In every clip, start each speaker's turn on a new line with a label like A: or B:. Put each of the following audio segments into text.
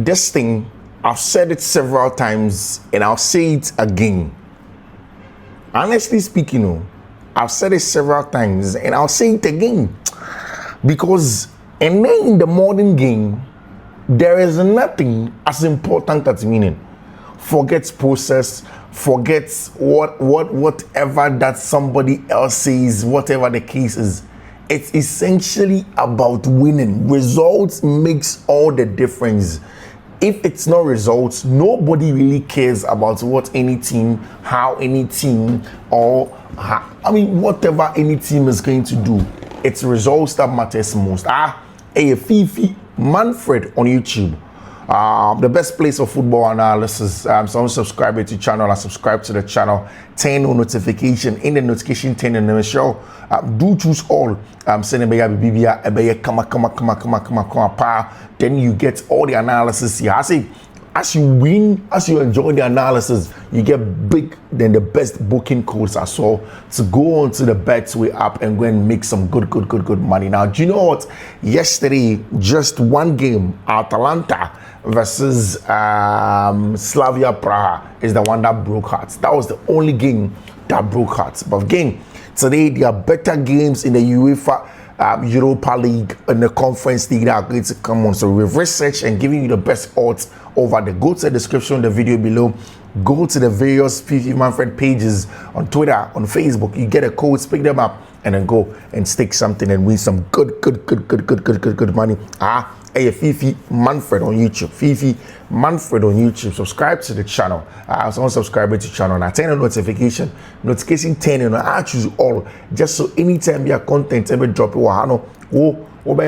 A: this thing, I've said it several times and I'll say it again. Honestly speaking, I've said it several times and I'll say it again. Because and then in the modern game, there is nothing as important as meaning. Forget process, forget whatever that somebody else says, whatever the case is. It's essentially about winning. Results makes all the difference. If it's not results, nobody really cares about what any team, how any team, or whatever any team is going to do. It's results that matters most. Fiifi-Manfred on YouTube. The best place for football analysis. So subscribe to the channel and subscribe to the channel. Turn on notification. In the notification, turn on the show. Do choose all. Send then you get all the analysis here. I say, as you win, as you enjoy the analysis, you get big than the best booking codes I saw to go on to the Betway app and go and make some good money. Now, do you know what? Yesterday, just one game, Atalanta versus Slavia Praha is the one that broke hearts. That was the only game that broke hearts. But again, today there are better games in the UEFA Europa League and the Conference League that are going to come on. So we've researched and giving you the best odds over there. Go to the description of the video below. Go to the various Fiifi-Manfred pages on Twitter, on Facebook. You get a code, pick them up, and then go and stick something and win some good money. Hey, Fiifi-Manfred on YouTube. Fiifi-Manfred on YouTube. Subscribe to the channel. Someone subscribe to the channel. Now turn on notification. Notification turn on. I choose all. Just so anytime your content ever drop, be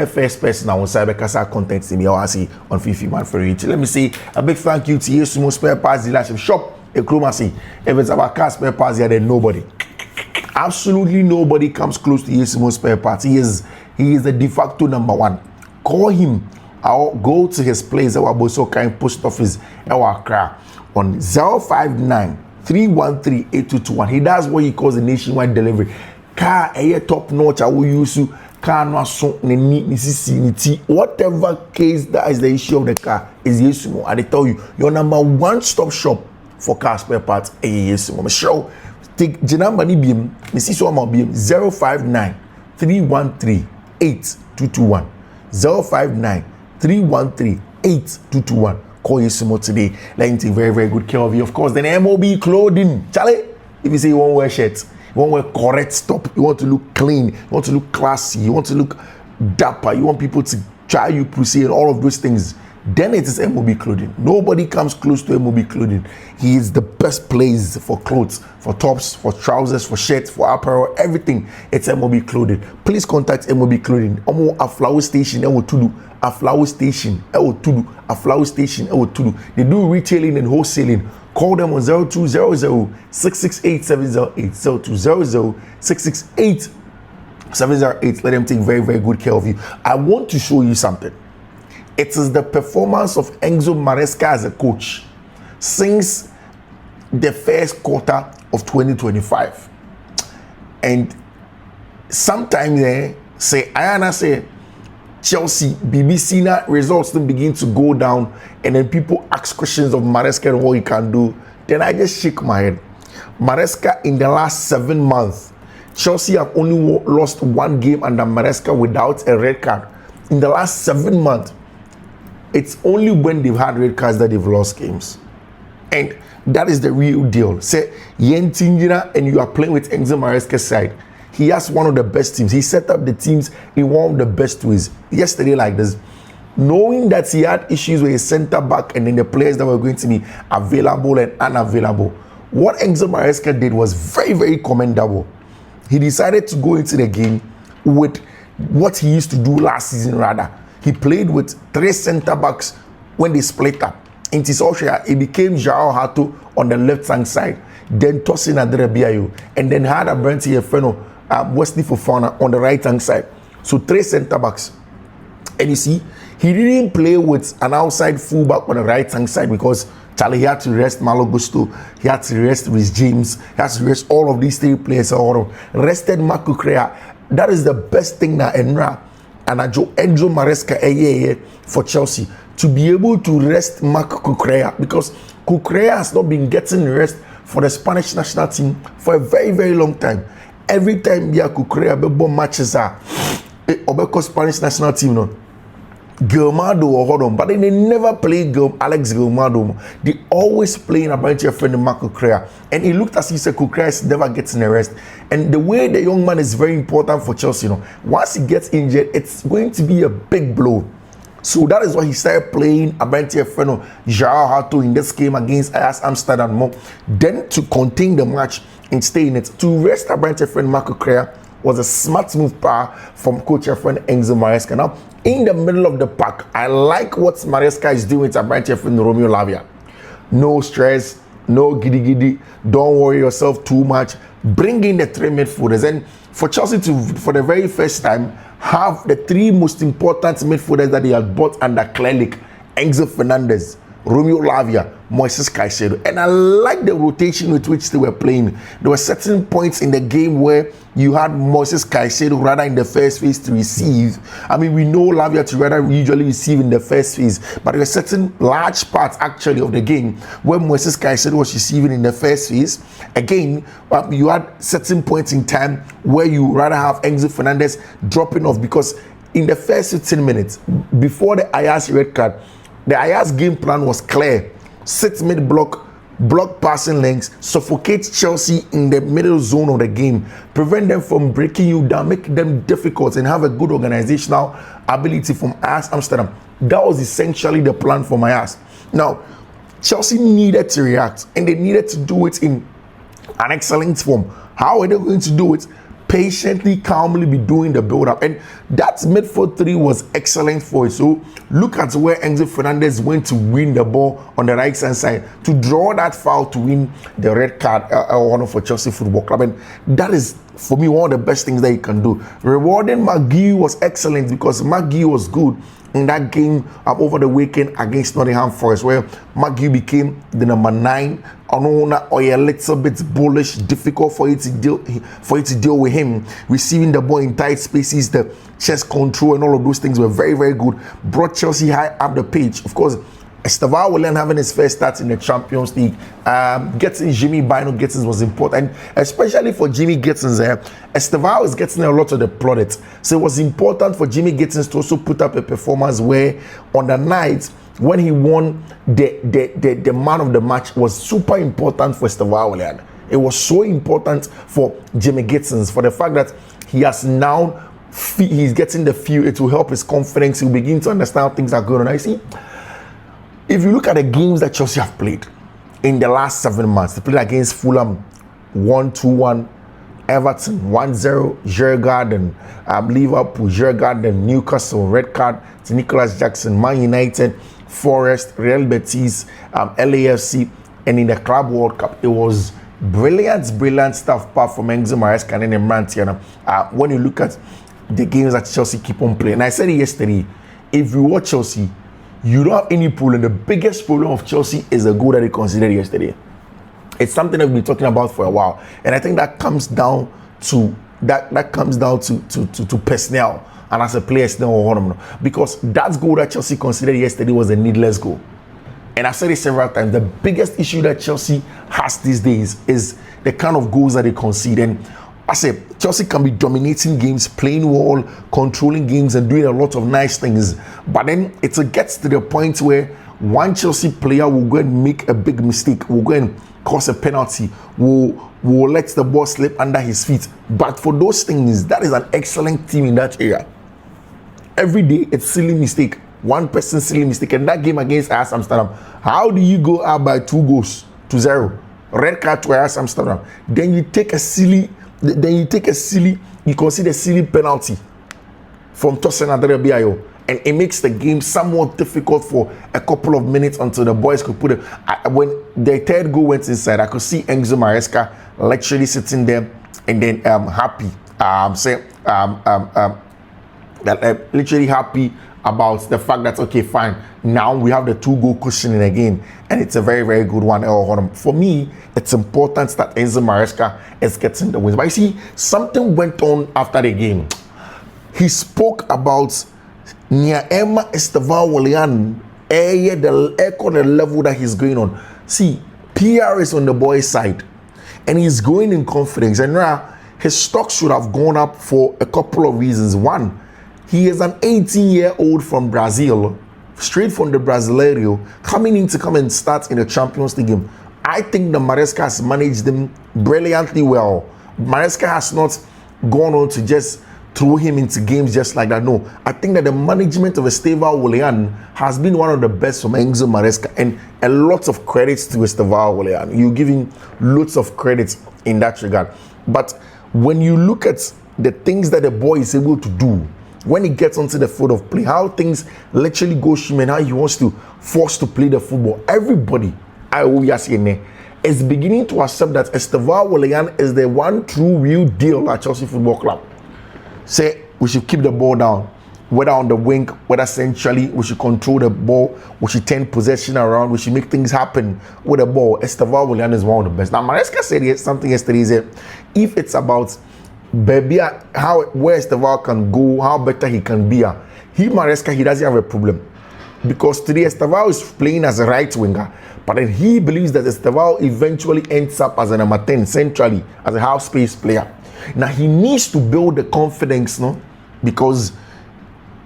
A: first person I will say because our content to me I see on Fiifi-Manfred YouTube. Let me say a big thank you to Yesumo Spare Parts Dealership Shop. If it's about car spare parts here, then nobody. Absolutely nobody comes close to Yesumo Spare Parts. He is the de facto number one. Call him. I'll go to his place, our Boso Kind Post Office, our Accra, on 059-313-8221. He does what he calls a nationwide delivery. Car a top notch. I will use you. Car no so whatever case that is the issue of the car is Yesumo. I tell you, your number one stop shop for car spare parts is Yesumo. Show take the number ni BM. Me so am BM 059-313-8221. 059-313-8221. Call Yesumo today. Let him take very good care of you. Of course, then MOB clothing. Charlie, if you say you won't wear shirts, you want to wear correct stuff, you want to look clean, you want to look classy, you want to look dapper, you want people to try you, pussy, and all of those things, then it is MOB clothing. Nobody comes close to MOB clothing. He is the best place for clothes, for tops, for trousers, for shirts, for apparel, everything. It's MOB clothing. Please contact MOB clothing. A flower station, a flower station, They do retailing and wholesaling. Call them on 0200-668-708, 0200-668-708. Let them take very good care of you. I want to show you something. It is the performance of Enzo Maresca as a coach since the first quarter of 2025. And sometimes say Chelsea, BBC now results then begin to go down, and then people ask questions of Maresca and what he can do. Then I just shake my head. Maresca in the last 7 months, Chelsea have only lost one game under Maresca without a red card. In the last 7 months, it's only when they've had red cards that they've lost games. And that is the real deal. Say, Yentinjina, and you are playing with Enzo Maresca's side. He has one of the best teams. He set up the teams in one of the best ways. Yesterday, like this, knowing that he had issues with his center back and then the players that were going to be available and unavailable. What Enzo Maresca did was very commendable. He decided to go into the game with what he used to do last season rather. He played with 3 center backs when they split up. In Tisosha, it became João Hato on the left-hand side, then Tosin Adrebiayo, and then had a Brenti Efeno, Wesley Fofana on the right-hand side. So 3 center backs. And you see, he didn't play with an outside fullback on the right-hand side because Charlie, he had to rest Malo Gusto, he had to rest Rhys James, he had to rest all of these 3 players. Rested Marco Correa. That is the best thing that Enra and Enzo Maresca for Chelsea to be able to rest Marc Cucurella, because Cucurella has not been getting rest for the Spanish national team for a very, very long time. Every time Cucurella be matches are Obeko Spanish national team, no, Gilmado or Hodom, but they never play Alex Gilmado. They always play in a bunch of friend Marc Cucurella, and it looked as if Cucurella is never getting a rest. And the way the young man is very important for Chelsea, once he gets injured, it's going to be a big blow. So that is why he started playing a bunch of friend Joao Hato in this game against Ajax Amsterdam. Then to contain the match and stay in it, to rest a bunch of friend Marc Cucurella was a smart move from coach friend Enzo Maresca. Now, in the middle of the pack, I like what Maresca is doing to a bunch of friend Romeo Lavia. No stress, no giddy, don't worry yourself too much. Bring in the three midfielders, and for Chelsea to, for the very first time, have the three most important midfielders that they had bought under Clasico: Enzo Fernandez, Romeo Lavia, Moises Caicedo. And I like the rotation with which they were playing. There were certain points in the game where you had Moises Caicedo rather in the first phase to receive. I mean, we know Lavia to rather usually receive in the first phase, but there were certain large parts actually of the game where Moises Caicedo was receiving in the first phase. Again, you had certain points in time where you rather have Enzo Fernandez dropping off, because in the first 15 minutes before the Ajax red card, the Ajax game plan was clear: sit mid block, block passing lanes, suffocate Chelsea in the middle zone of the game, prevent them from breaking you down, make them difficult, and have a good organizational ability from Ajax Amsterdam. That was essentially the plan for Ajax. Now, Chelsea needed to react, and they needed to do it in an excellent form. How are they going to do it? Patiently, calmly be doing the build-up, and that midfield three was excellent for it. So look at where Enzo Fernandez went to win the ball on the right hand side to draw that foul to win the red card for Chelsea Football Club, and that is for me one of the best things that you can do. Rewarding McGee was excellent, because McGee was good in that game over the weekend against Nottingham Forest, where McGee became the number 9. Or a little bit bullish, difficult for you to deal with him receiving the ball in tight spaces. The chest control and all of those things were very, very good. Brought Chelsea high up the page. Of course, Estevao Willian having his first start in the Champions League, getting Jimmy Bino Gittins was important, especially for Jimmy Gittins. Estevao is getting a lot of the plaudits, so it was important for Jimmy Gittins to also put up a performance where on the night when he won the man of the match was super important for Estevao Willian. It was so important for Jimmy Gittins, for the fact that he has now, he's getting the feel. It will help his confidence. He'll begin to understand how things are going on. I see. If you look at the games that Chelsea have played in the last 7 months, they played against Fulham 1-2-1, Everton 1-0, Jurgen, Liverpool, Jurgen, Newcastle, red card to Nicholas Jackson, Man United, Forest, Real Betis, LAFC, and in the Club World Cup, it was brilliant stuff apart from Enzo Maresca and Mantiana. When you look at the games that Chelsea keep on playing, and I said it yesterday, if you watch Chelsea, you don't have any problem. The biggest problem of Chelsea is the goal that they considered yesterday. It's something that we've been talking about for a while, and I think that comes down to to personnel and as a player still, because that goal that Chelsea considered yesterday was a needless goal. And I've said it several times, the biggest issue that Chelsea has these days is the kind of goals that they concede. And I say Chelsea can be dominating games, playing well, controlling games, and doing a lot of nice things. But then it gets to the point where one Chelsea player will go and make a big mistake, will go and cause a penalty, will let the ball slip under his feet. But for those things, that is an excellent team in that area. Every day, it's silly mistake. One person silly mistake. And that game against Ajax Amsterdam, how do you go out by 2-0? Red card to Ajax Amsterdam. Then you take a silly, you consider a silly penalty from Tosin Adarabioyo, and it makes the game somewhat difficult for a couple of minutes until the boys could put it. When the third goal went inside, I could see Enzo Maresca literally sitting there and then literally happy about the fact that, okay, fine, now we have the 2-goal cushion again, and it's a very, very good one. For me, it's important that Enzo Maresca is getting the wins. But you see, something went on after the game. He spoke about Estevao Willian the level that he's going on. See, PR is on the boy's side, and he's going in confidence. And now his stock should have gone up for a couple of reasons. One, he is an 18-year-old from Brazil, straight from the Brasileiro, coming in to come and start in the Champions League game. I think the Maresca has managed them brilliantly well. Maresca has not gone on to just throw him into games just like that. No, I think that the management of Estevao Willian has been one of the best from Enzo Maresca, and a lot of credits to Estevao Willian. You give him lots of credits in that regard. But when you look at the things that the boy is able to do when he gets onto the field of play, how things literally go shim and how he wants to force to play the football, everybody is beginning to accept that Estevao Willian is the one true real deal at Chelsea Football Club. Say we should keep the ball down, whether on the wing, whether centrally, we should control the ball, we should turn possession around, we should make things happen with the ball. Estevao Willian is one of the best. Now Maresca said something yesterday. He said, if it's about baby, where Estevao can go, how better he can be, Maresca, he doesn't have a problem. Because today Estevao is playing as a right winger, but then he believes that Estevao eventually ends up as a number 10 centrally, as a half space player. Now he needs to build the confidence, no? Because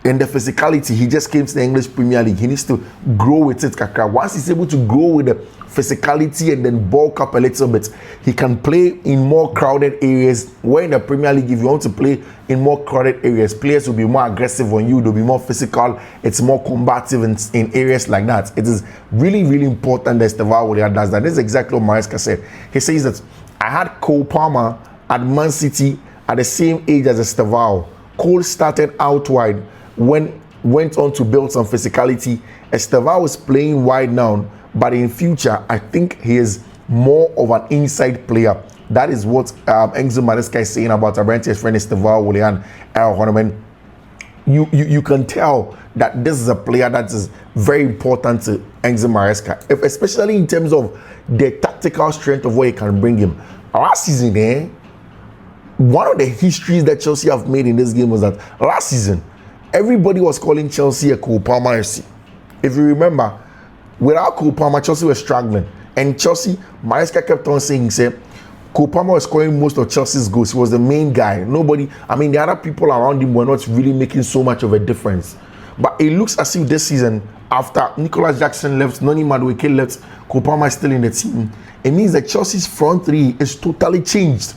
A: in the physicality, he just came to the English Premier League. He needs to grow with it, Kaka. Once he's able to grow with the physicality and then bulk up a little bit, he can play in more crowded areas. Where in the Premier League, if you want to play in more crowded areas, players will be more aggressive on you, they'll be more physical, it's more combative in areas like that. It is really, really important that Estevao Willian does that. This is exactly what Maresca said. He says that I had Cole Palmer at Man City at the same age as Estevao. Cole started out wide, went on to build some physicality. Estevao is playing wide now, but in future, I think he is more of an inside player. That is what Enzo Maresca is saying about Abrantes' friend Estevao Willian. You can tell that this is a player that is very important to Enzo Maresca, especially in terms of the tactical strength of what he can bring him. Last season, one of the histories that Chelsea have made in this game was that last season, everybody was calling Chelsea a Cole Palmer FC. If you remember, without Cole Palmer, Chelsea was struggling. And Chelsea, Maresca kept on saying, Cole Palmer was scoring most of Chelsea's goals. He was the main guy. The other people around him were not really making so much of a difference. But it looks as if this season, after Nicolas Jackson left, Noni Madueke left, Cole Palmer is still in the team. It means that Chelsea's front three is totally changed.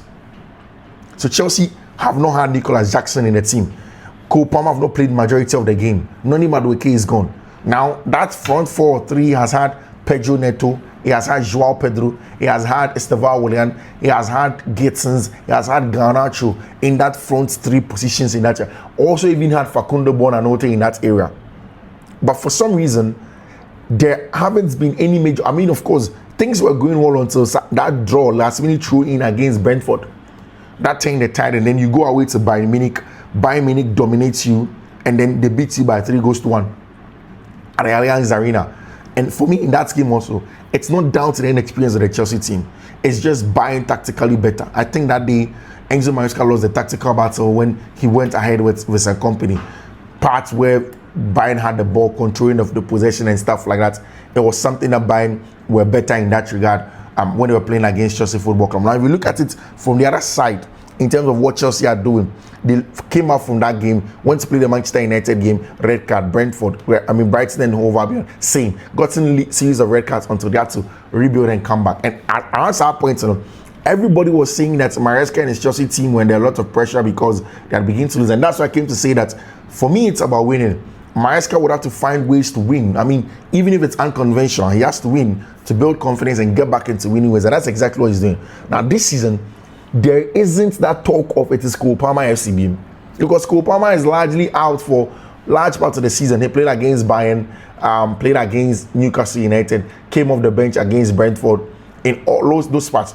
A: So Chelsea have not had Nicolas Jackson in the team. Cole Palmer have not played majority of the game. Noni Madueke is gone. Now that front 4-3 has had Pedro Neto, he has had Joao Pedro, he has had Estevao Willian, he has had Gitsons, he has had Garnacho in that front three positions in that area. Also even had Facundo Bonanote in that area. But for some reason, there haven't been any major, of course, things were going well until that draw last minute throw in against Brentford. That turned the tide, and then you go away to Bayern Munich. Bayern Munich dominates you, and then they beat you by 3-1 at the Allianz Arena. And for me, in that game also, it's not down to the inexperience of the Chelsea team. It's just Bayern tactically better. I think that day, Enzo Maresca lost the tactical battle when he went ahead with a company. Parts where Bayern had the ball, controlling of the possession and stuff like that. It was something that Bayern were better in that regard when they were playing against Chelsea Football Club. Now, if you look at it from the other side, in terms of what Chelsea are doing, they came out from that game, went to play the Manchester United game, red card, Brentford, Brighton and Hove Albion, same. Got in a series of red cards until they had to rebuild and come back. And at that point, everybody was saying that Maresca and his Chelsea team were under a lot of pressure because they had begun to lose. And that's why I came to say that for me, it's about winning. Maresca would have to find ways to win. Even if it's unconventional, he has to win to build confidence and get back into winning ways. And that's exactly what he's doing. Now, this season, there isn't that talk of it is Cole Palmer FC beam, because Cole Palmer is largely out for large parts of the season. He played against Bayern, played against Newcastle United, came off the bench against Brentford. In all those parts,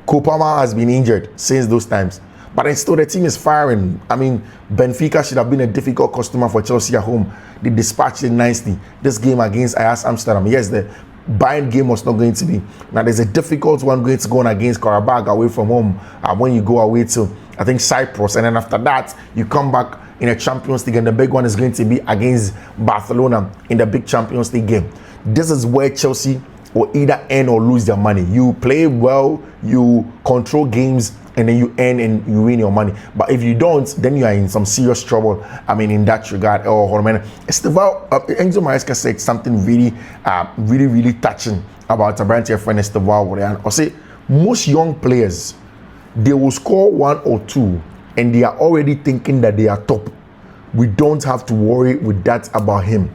A: Cole Palmer has been injured since those times. But then still, the team is firing. Benfica should have been a difficult customer for Chelsea at home. They dispatched it nicely. This game against Ajax Amsterdam, yes, the Bayern game was not going to be. Now, there's a difficult one going to go on against Karabakh away from home when you go away to, I think, Cyprus. And then after that, you come back in the Champions League, and the big one is going to be against Barcelona in the big Champions League game. This is where Chelsea will either earn or lose their money. You play well, you control games, and then you earn and you win your money. But if you don't, then you are in some serious trouble. I mean, in that regard. Estevao, Enzo Maresca said something really touching about Abrante's friend Estevao Willian. I say most young players, they will score 1 or 2, and they are already thinking that they are top. We don't have to worry with that about him.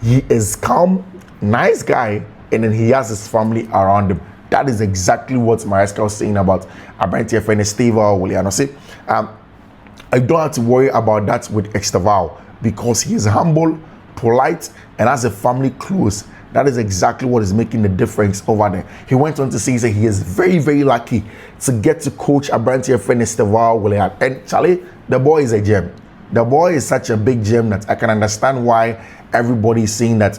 A: He is calm, nice guy, and then he has his family around him. That is exactly what Maresca was saying about Abrante's friend Estevao Willian. I say, I don't have to worry about that with Estevao because he is humble, polite, and has a family close. That is exactly what is making the difference over there. He went on to say that he is very lucky to get to coach Abrante's friend Estevao Willian. And Charlie, the boy is a gem. The boy is such a big gem that I can understand why everybody is saying that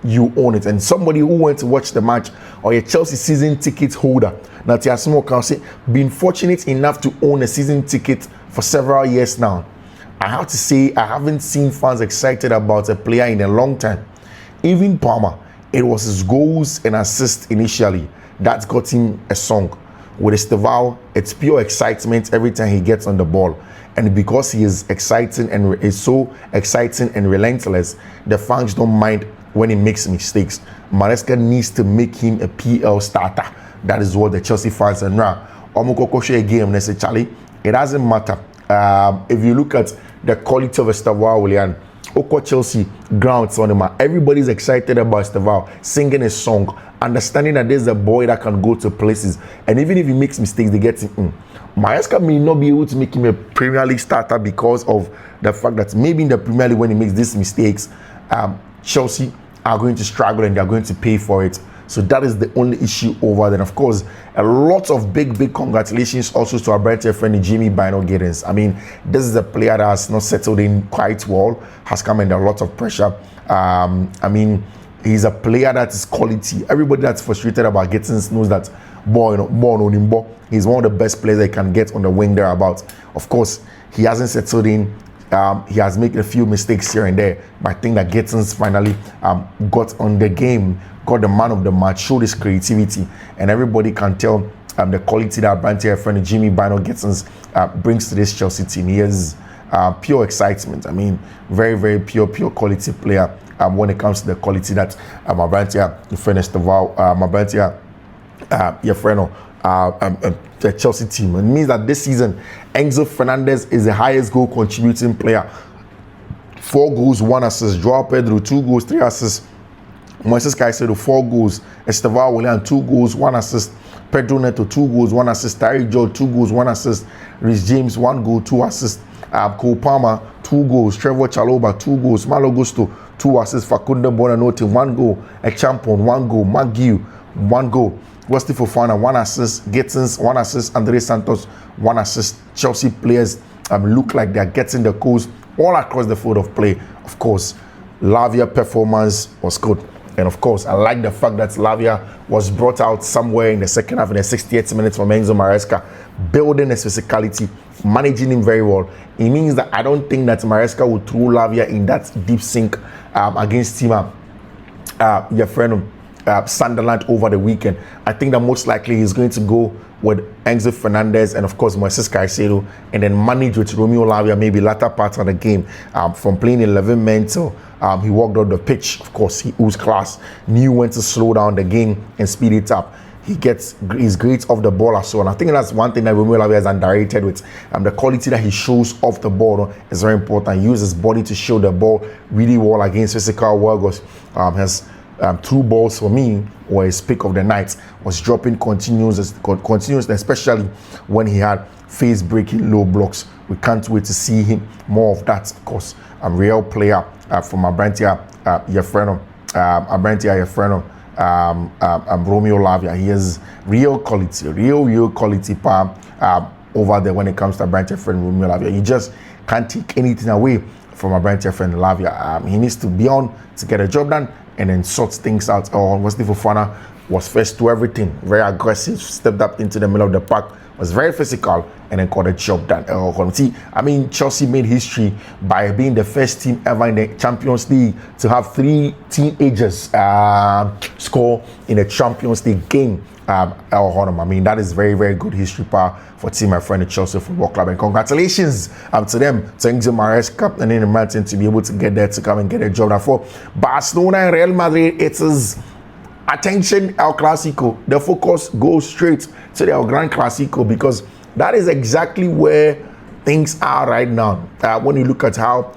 A: you own it. And somebody who went to watch the match, or a Chelsea season ticket holder, that you small can say, been fortunate enough to own a season ticket for several years now. I have to say, I haven't seen fans excited about a player in a long time. Even Palmer, it was his goals and assists initially that got him a song. With Estevao, it's pure excitement every time he gets on the ball. And because he is exciting and is so exciting and relentless, the fans don't mind when he makes mistakes. Maresca needs to make him a PL starter. That is what the Chelsea fans are now. Omukokoshe game, they say, Charlie, it doesn't matter. If you look at the quality of Estevao Willian, Oko Chelsea grounds on him. Everybody's excited about Estevao singing a song, understanding that there's a boy that can go to places. And even if he makes mistakes, they get him. Maresca may not be able to make him a Premier League starter because of the fact that maybe in the Premier League when he makes these mistakes, Chelsea are going to struggle and they're going to pay for it. So that is the only issue over there. And of course, a lot of big congratulations also to our bright friend Jimmy Bino Giddens. I mean, this is a player that has not settled in quite well, has come under a lot of pressure. I mean, he's a player that is quality. Everybody that's frustrated about Giddens knows that he's one of the best players they can get on the wing thereabouts. Of course, he hasn't settled in. He has made a few mistakes here and there, but I think that Giddens finally got on the game, got the man of the match, showed his creativity, and everybody can tell the quality that Abrante's friend Jimmy Bino Giddens brings to this Chelsea team. He is pure excitement. I mean, very pure quality player when it comes to the quality that Abrante's friend Estevao, the Chelsea team. It means that this season, Enzo Fernandez is the highest goal contributing player. 4 goals, 1 assist. Joao Pedro, 2 goals, 3 assists. Moises Caicedo, 4 goals. Estevao Willian, 2 goals, 1 assist. Pedro Neto, 2 goals, 1 assist. Tyreek George, 2 goals, 1 assist. Rhys James, 1 goal, 2 assists. Cole Palmer, 2 goals. Trevor Chalobah, 2 goals. Malo Gusto, 2 assists. Facundo Bonanote, 1 goal. Echampon, 1 goal. McGill, 1 goal. Wesley Fofana, 1 assist. Gittins, 1 assist. Andre Santos, 1 assist. Chelsea players look like they're getting the goals all across the field of play. Of course, Lavia performance was good. And of course, I like the fact that Lavia was brought out somewhere in the second half, in the 68th minute from Enzo Maresca, building his physicality, managing him very well. It means that I don't think that Maresca will throw Lavia in that deep sink against Tima, your friend Sunderland over the weekend. I think that most likely he's going to go with Enzo Fernandez and of course Moises Caicedo, and then manage with Romeo Lavia maybe latter part of the game. From playing 11 men till he walked on the pitch. Of course, he was class, knew when to slow down the game and speed it up. He's great off the ball as well. And I think that's one thing that Romeo Lavia is underrated with. The quality that he shows off the ball is very important. He uses his body to show the ball really well against physical workers. Has 2 balls for me, or his pick of the night was dropping continuously, especially when he had face-breaking low blocks. We can't wait to see him more of that. Of course, a real player from Abrante's Yefreno, Romeo Lavia. He is real quality, real quality power over there when it comes to Abrante's friend Romeo Lavia. You just can't take anything away from Abrante's friend Lavia. He needs to be on to get a job done and then sort things out. Wesley Fofana was first to everything, very aggressive, stepped up into the middle of the park, was very physical, and then got the job done. I mean, Chelsea made history by being the first team ever in the Champions League to have 3 teenagers score in a Champions League game. I mean, that is very, very good history for team my friend the Chelsea Football Club, and congratulations to them, to Enzo Maresca and then Martin, to be able to get there to come and get a job. Now for Barcelona and Real Madrid, it is attention El Clasico. The focus goes straight to the El Gran Clasico, because that is exactly where things are right now. When you look at how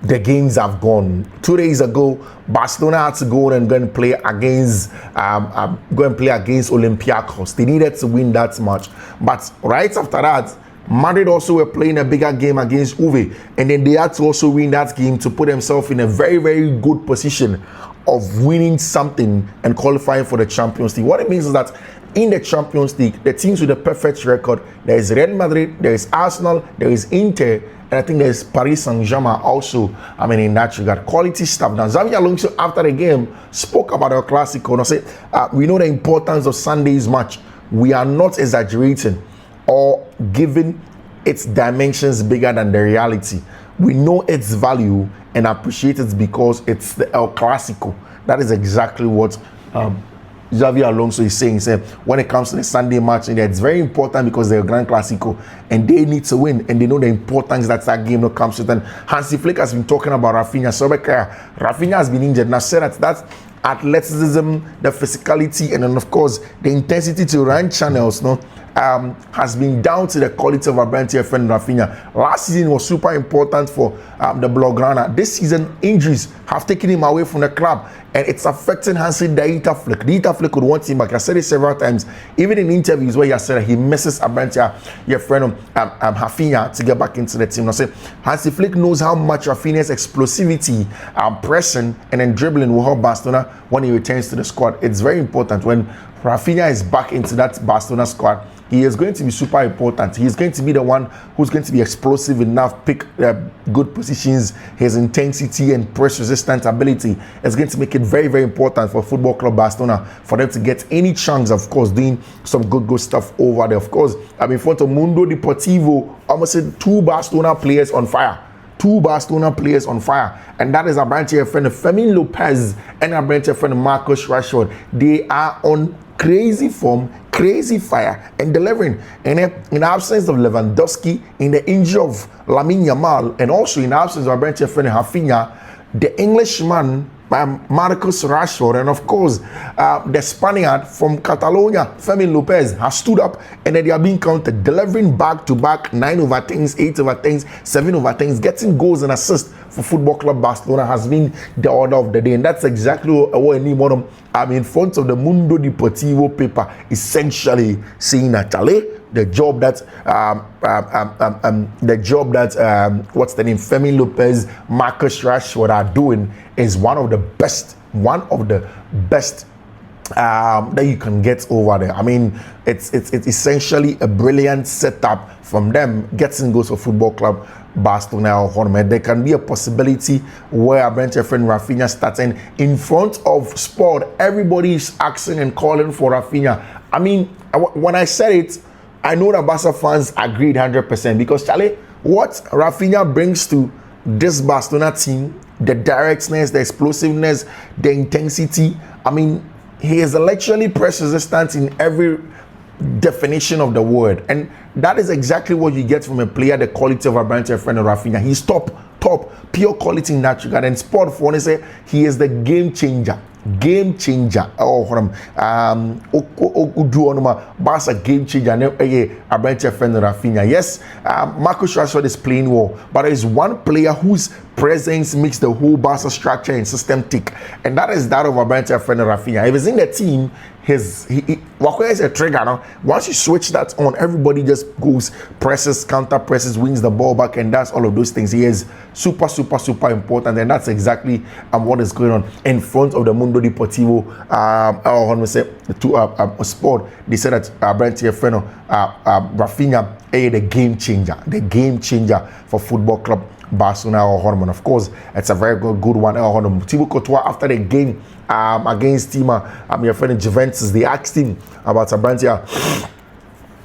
A: the games have gone. 2 days ago, Barcelona had to go and play against Olympiacos. They needed to win that match, but right after that, Madrid also were playing a bigger game against Juve, and then they had to also win that game to put themselves in a very, very good position of winning something and qualifying for the Champions League. What it means is that in the Champions League, the teams with the perfect record, there is Real Madrid, there is Arsenal, there is Inter, and I think there's Paris Saint-Germain also. I mean, in that regard, quality stuff. Now, Xavi Alonso, after the game, spoke about El Clasico and said, we know the importance of Sunday's match. We are not exaggerating or giving its dimensions bigger than the reality. We know its value and appreciate it because it's the El Clasico. That is exactly what Xavi Alonso is saying. He said, when it comes to the Sunday match, it's very important because they're a Grand Clasico and they need to win, and they know the importance that game that comes with. And Hansi Flick has been talking about Rafinha. Rafinha has been injured. Now said that athleticism, the physicality, and then of course the intensity to run channels, has been down to the quality of our brand here friend Rafinha. Last season was super important for the Blaugrana. This season, injuries have taken him away from the club, and it's affecting Hansi Dieter Flick. Dieter Flick would want him back. I said it several times, even in interviews where he has said that he misses a brand here, your friend Rafinha, to get back into the team. I say Hansi Flick knows how much Rafinha's explosivity, pressing, and then dribbling will help Barcelona when he returns to the squad. It's very important when Rafinha is back into that Barcelona squad. He is going to be super important. He is going to be the one who's going to be explosive enough, pick good positions. His intensity and press-resistant ability is going to make it very, very important for Football Club Barcelona for them to get any chance, of course, doing some good stuff over there. Of course, I'm in front of Mundo Deportivo. Almost said 2 Barcelona players on fire. 2 Barcelona players on fire, and that is our branch here friend Fermin Lopez and our branch here friend Marcus Rashford. They are on crazy form, crazy fire, and delivering. And in the absence of Lewandowski, in the injury of Lamine Yamal, and also in the absence of our branch here friend Rafinha, the Englishman Marcus Rashford, and of course the Spaniard from Catalonia, Fermin Lopez, has stood up, and then they are being counted, delivering back-to-back 9 over 10s, 8 over 10s, 7 over 10s, getting goals and assists for Football Club Barcelona has been the order of the day, and that's exactly what I need. I'm in front of the Mundo Deportivo paper, essentially saying that the job that what's the name, Fermin Lopez, Marcus Rashford are doing is one of the best that you can get over there. I mean, it's essentially a brilliant setup from them getting goals for Football Club Barcelona or Hornet. There can be a possibility where our bench friend Rafinha starting in front of Sport. Everybody is asking and calling for Rafinha. I mean, when I said it, I know that Barca fans agreed 100% because Charlie, what Rafinha brings to this Barcelona team, the directness, the explosiveness, the intensity. I mean, he is literally press resistant in every definition of the word, and that is exactly what you get from a player the quality of our brand friend Rafinha. He's top pure quality in that regard, and Sport for one say he is the game changer. Barca game changer. Our brand friend Rafinha. Yes, Marcus Rashford is playing well, but there is one player whose presence makes the whole Barca structure and system tick, and that is that of our brand friend Rafinha. If he's in the team, he is a trigger now. Once you switch that on, everybody just goes, presses, counter presses, wins the ball back, and does all of those things. He is super important, and that's exactly what is going on in front of the Mundo Mundo Deportivo, to Sport, they said that Branty Freno, Rafinha, the game changer for Football Club Barcelona or Hormone. Of course, it's a very good one. Thibaut Courtois, after the game against your friend Juventus, they asked him about Branty,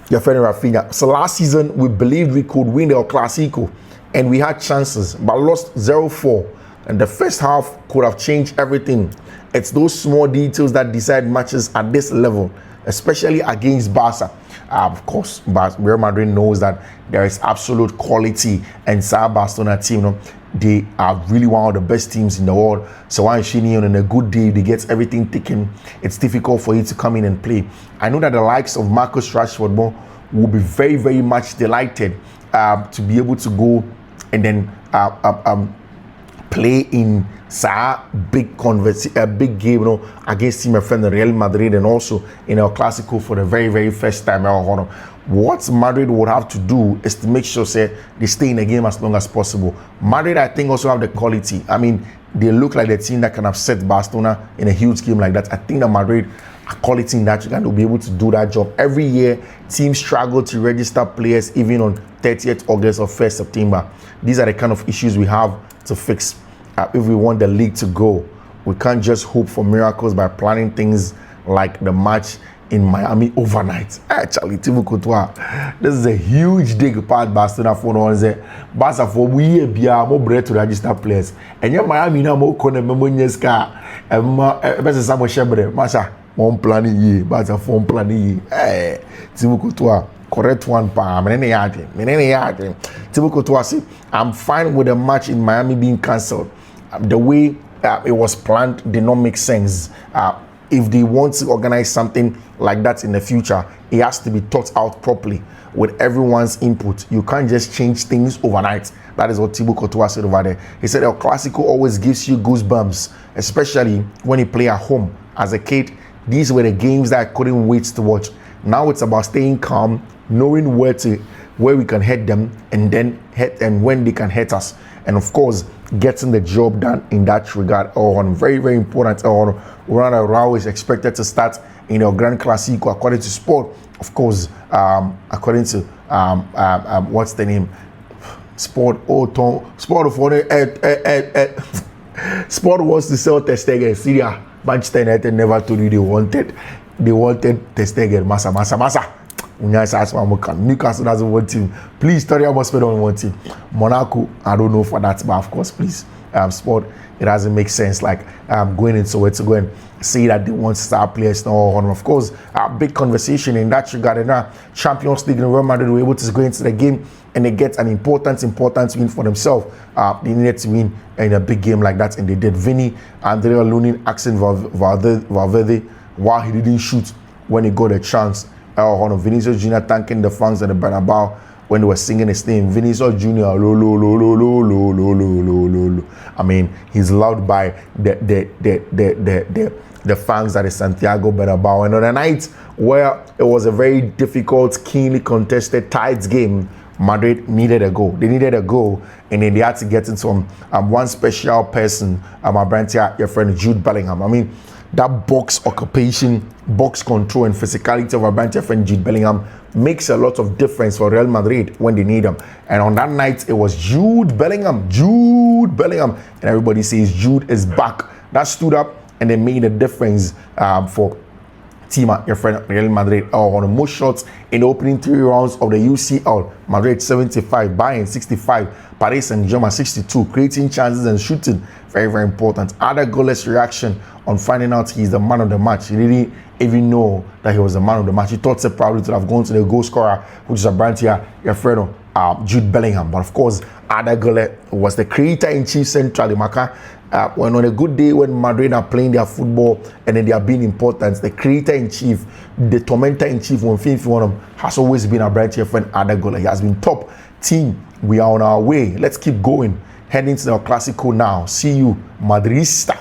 A: your friend Rafinha. So last season, we believed we could win the Clasico, and we had chances, but lost 0-4. And the first half could have changed everything. It's those small details that decide matches at this level, especially against Barca. Of course, but Real Madrid knows that there is absolute quality, and Barcelona team, they are really one of the best teams in the world. So when Shinion on a good day, they get everything taken. It's difficult for you to come in and play. I know that the likes of Marcus Rashford will be very, very much delighted to be able to go and then play in big game, against team friend Real Madrid, and also in our Clasico for the very, very first time. What Madrid would have to do is to make sure they stay in the game as long as possible. Madrid, I think, also have the quality. I mean, they look like the team that can upset Barcelona in a huge game like that. I think that Madrid are quality in that regard to be able to do that job. Every year, teams struggle to register players even on 30th August or 1st September. These are the kind of issues we have to fix. If we want the league to go, we can't just hope for miracles by planning things like the match in Miami overnight. Actually, Thibaut Courtois, this is a huge dig part Barcelona for one. Barca for we be more bread to register players. And yeah, Miami now more kone memonyeska. Best some shebre. Masha, one planning ye. Barca for planning ye. Thibaut Courtois, correct one pa. Thibaut Courtois, see, I'm fine with the match in Miami being cancelled. The way it was planned did not make sense. If they want to organize something like that in the future, it has to be thought out properly with everyone's input. You can't just change things overnight. That is what Thibaut Courtois said over there. He said El Clasico always gives you goosebumps, especially when you play at home. As a kid, these were the games that I couldn't wait to watch. Now it's about staying calm, knowing where we can hit them, and then when they can hit us. And of course, getting the job done in that regard. Very, very important. Ronald Rao is expected to start in the Grand Clasico according to Sport. Of course, according to what's the name? Sport. Sport wants to sell Ter Stegen. Syria, Manchester United never told you they wanted Ter Stegen. Massa. Newcastle doesn't want him. Please, Tottenham Hotspur don't want him. Monaco, I don't know for that, but of course, please, Sport, it doesn't make sense like going into where to go and say that they want star players now. Of course, a big conversation in that regard. And now, Champions League, and Real Madrid were able to go into the game and they get an important win for themselves. They needed to win in a big game like that, and they did. Vinny, Andrea Lunin, Axel Valverde, while he didn't shoot when he got a chance. Vinicius Jr. thanking the fans at the Bernabeu when they were singing his name. Vinicius Jr. Lo. I mean, he's loved by the fans at the Santiago Bernabeu. And on a night where it was a very difficult, keenly contested, tight game, Madrid needed a goal. They needed a goal, and then they had to get into one special person, my brand here, your friend Jude Bellingham. I mean, that box occupation, box control, and physicality of our bench friend Jude Bellingham makes a lot of difference for Real Madrid when they need him. And on that night, it was Jude Bellingham, and everybody says Jude is back. That stood up and they made a difference for team at your friend Real Madrid. On the most shots in the opening 3 rounds of the UCL, Madrid 75, Bayern 65, Paris Saint-Germain 62, creating chances and shooting. Very, very important. Other goalless reaction on finding out he's the man of the match. He didn't even know that he was the man of the match. He thought probably to have gone to the goal scorer, which is a brand here, your friend Jude Bellingham. But of course, Ada Gole was the creator-in-chief centrally. When on a good day when Madrid are playing their football and then they are being important, the creator-in-chief, the tormentor-in-chief, when Fiifi-Manfred has always been a brand here friend Ada Gole. He has been top team. We are on our way. Let's keep going. Heading to the Clasico now. See you, Madridista.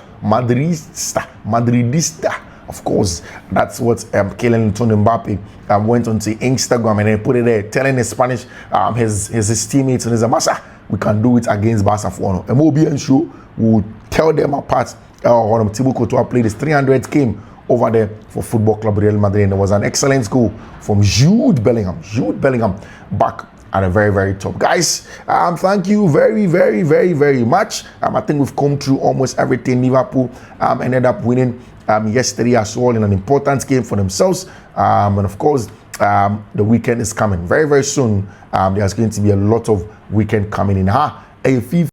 A: Of course, that's what Kylian Mbappe went onto Instagram and then put it there, telling his Spanish, his teammates and his Masa, we can do it against Barcelona. MOB and show will tell them apart. Thibaut Courtois played his 300th game over there for Football Club Real Madrid, and there was an excellent goal from Jude Bellingham back at the very, very top. Guys, thank you very, very, very, very much. I think we've come through almost everything. Liverpool ended up winning yesterday as well in an important game for themselves. And of course, the weekend is coming very, very soon. There's going to be a lot of weekend coming in.